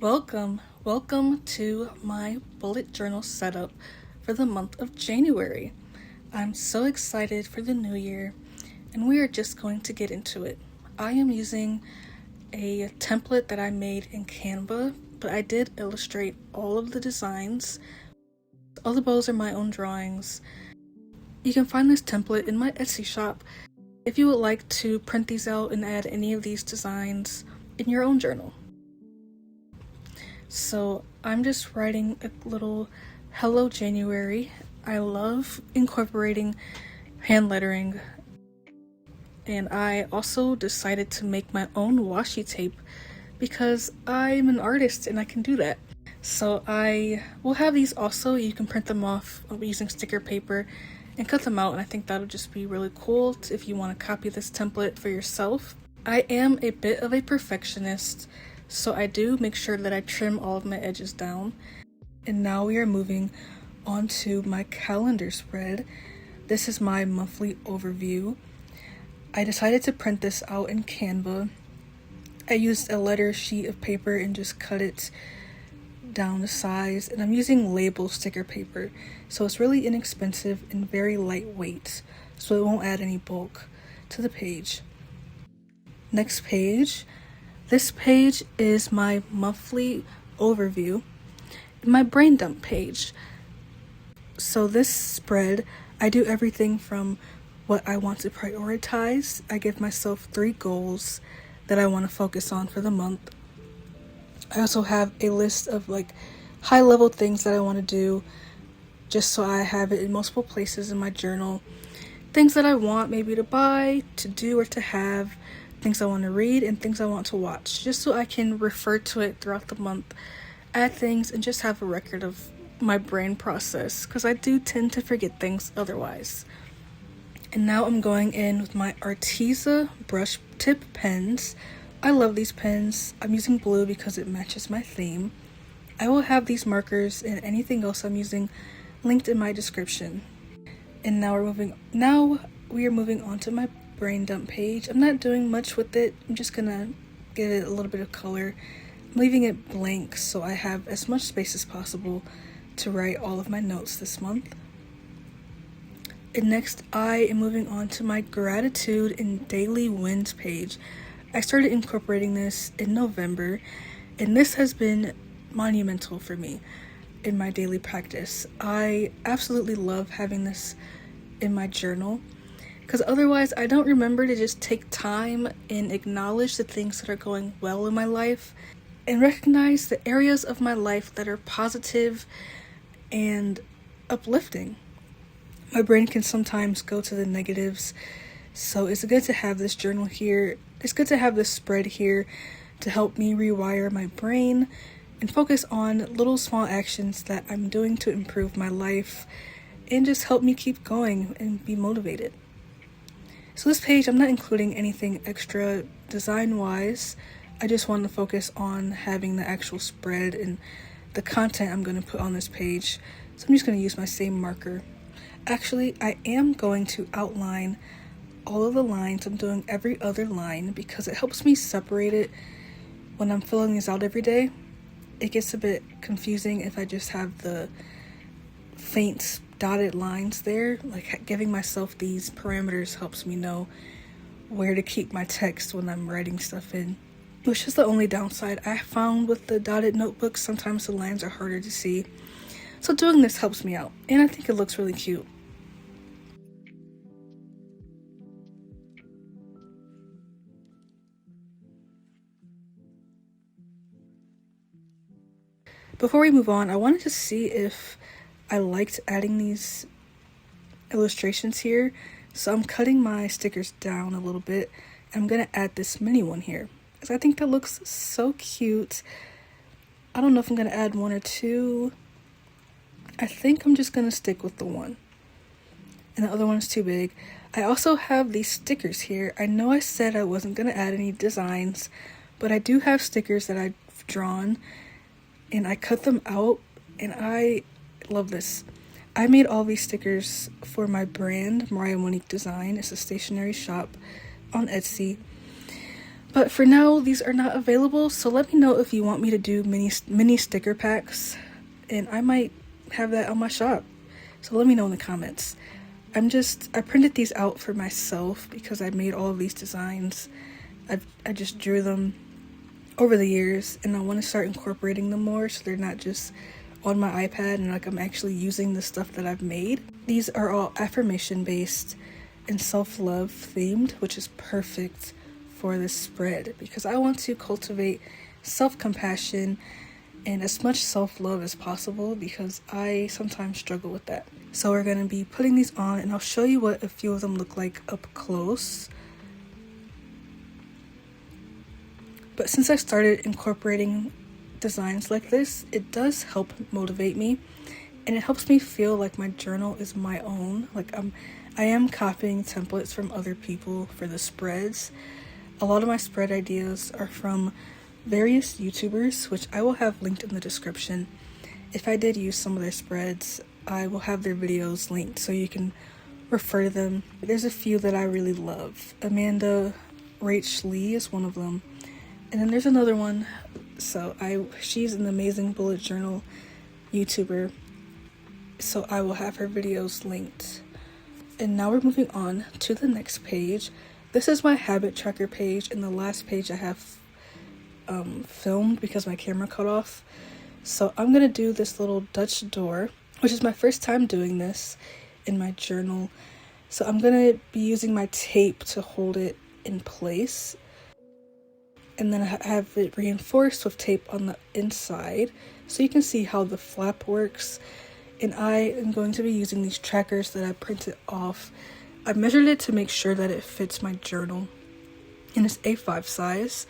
Welcome to my bullet journal setup for the month of January. I'm so excited for the new year, and we are just going to get into it. I am using a template that I made in Canva, but I did illustrate all of the designs. All the bows are my own drawings. You can find this template in my Etsy shop if you would like to print these out and add any of these designs in your own journal. So I'm just writing a little hello January. I love incorporating hand lettering, and I also decided to make my own washi tape because I'm an artist and I can do that. So I will have these also. You can print them off using sticker paper and cut them out, and I think that'll just be really cool if you want to copy this template for yourself. I am a bit of a perfectionist, so I do make sure that I trim all of my edges down. And now we are moving on to my calendar spread. This is my monthly overview. I decided to print this out in Canva. I used a letter sheet of paper and just cut it down to size, and I'm using label sticker paper, so it's really inexpensive and very lightweight, so it won't add any bulk to the page. Next page. This page is my monthly overview, my brain dump page. So this spread, I do everything from what I want to prioritize. I give myself 3 goals that I want to focus on for the month. I also have a list of high level things that I want to do, just so I have it in multiple places in my journal. Things that I want maybe to buy, to do, or to have. Things I want to read and things I want to watch, just so I can refer to it throughout the month, add things, and just have a record of my brain process, because I do tend to forget things otherwise. And now I'm going in with my Arteza brush tip pens. I love these pens. I'm using blue because it matches my theme. I will have these markers and anything else I'm using linked in my description. And now we are moving on to my brain dump page. I'm not doing much with it. I'm just gonna give it a little bit of color. I'm leaving it blank so I have as much space as possible to write all of my notes this month. And next, I am moving on to my gratitude and daily wins page. I started incorporating this in November, and this has been monumental for me in my daily practice. I absolutely love having this in my journal, because otherwise I don't remember to just take time and acknowledge the things that are going well in my life and recognize the areas of my life that are positive and uplifting. My brain can sometimes go to the negatives, so it's good to have this journal here. It's good to have this spread here to help me rewire my brain and focus on little small actions that I'm doing to improve my life and just help me keep going and be motivated. So this page, I'm not including anything extra design-wise. I just want to focus on having the actual spread and the content I'm going to put on this page. So I'm just going to use my same marker. Actually, I am going to outline all of the lines. I'm doing every other line because it helps me separate it when I'm filling these out every day. It gets a bit confusing if I just have the faint dotted lines there. Giving myself these parameters helps me know where to keep my text when I'm writing stuff in, which is the only downside I found with the dotted notebooks. Sometimes the lines are harder to see, so doing this helps me out, and I think it looks really cute. Before we move on, I wanted to see if I liked adding these illustrations here, so I'm cutting my stickers down a little bit, and I'm gonna add this mini one here because I think that looks so cute. I don't know if I'm gonna add 1 or 2. I think I'm just gonna stick with the one, and the other one is too big. I also have these stickers here. I know I said I wasn't gonna add any designs, but I do have stickers that I've drawn, and I cut them out, and I love this. I made all these stickers for my brand, Mariah Monique Design. It's a stationery shop on Etsy. But for now, these are not available, so let me know if you want me to do mini sticker packs, and I might have that on my shop. So let me know in the comments. I printed these out for myself because I made all of these designs. I just drew them over the years, and I want to start incorporating them more so they're not just on my iPad and like I'm actually using the stuff that I've made. These are all affirmation based and self-love themed, which is perfect for this spread because I want to cultivate self-compassion and as much self-love as possible because I sometimes struggle with that. So we're going to be putting these on, and I'll show you what a few of them look like up close. But since I started incorporating designs like this, it does help motivate me, and it helps me feel like my journal is my own. Like I am copying templates from other people for the spreads. A lot of my spread ideas are from various YouTubers, which I will have linked in the description. If I did use some of their spreads, I will have their videos linked so you can refer to them. There's a few that I really love. Amanda Rach Lee is one of them. And then there's another one. She's an amazing bullet journal YouTuber. So I will have her videos linked. And now we're moving on to the next page. This is my habit tracker page, and the last page I have filmed because my camera cut off. So I'm gonna do this little Dutch door, which is my first time doing this in my journal. So I'm gonna be using my tape to hold it in place, and then I have it reinforced with tape on the inside so you can see how the flap works. And I am going to be using these trackers that I printed off. I measured it to make sure that it fits my journal, and it's A5 size.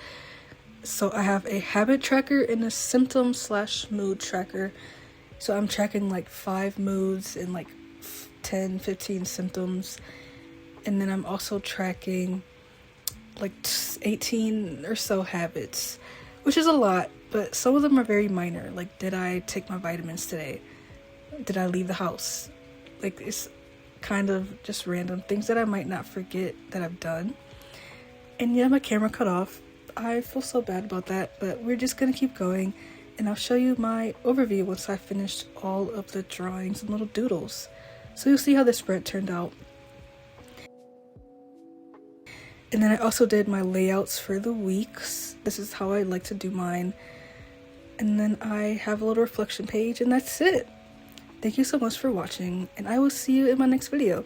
So I have a habit tracker and a symptom/mood tracker. So I'm tracking like 5 moods and like 10-15 symptoms. And then I'm also tracking like 18 or so habits, which is a lot, but some of them are very minor. Like, did I take my vitamins today? Did I leave the house? Like, it's kind of just random things that I might not forget that I've done. And yeah, my camera cut off. I feel so bad about that, but we're just gonna keep going, and I'll show you my overview once I finished all of the drawings and little doodles. So you'll see how the spread turned out. And then I also did my layouts for the weeks. This is how I like to do mine. And then I have a little reflection page, and that's it. Thank you so much for watching, and I will see you in my next video.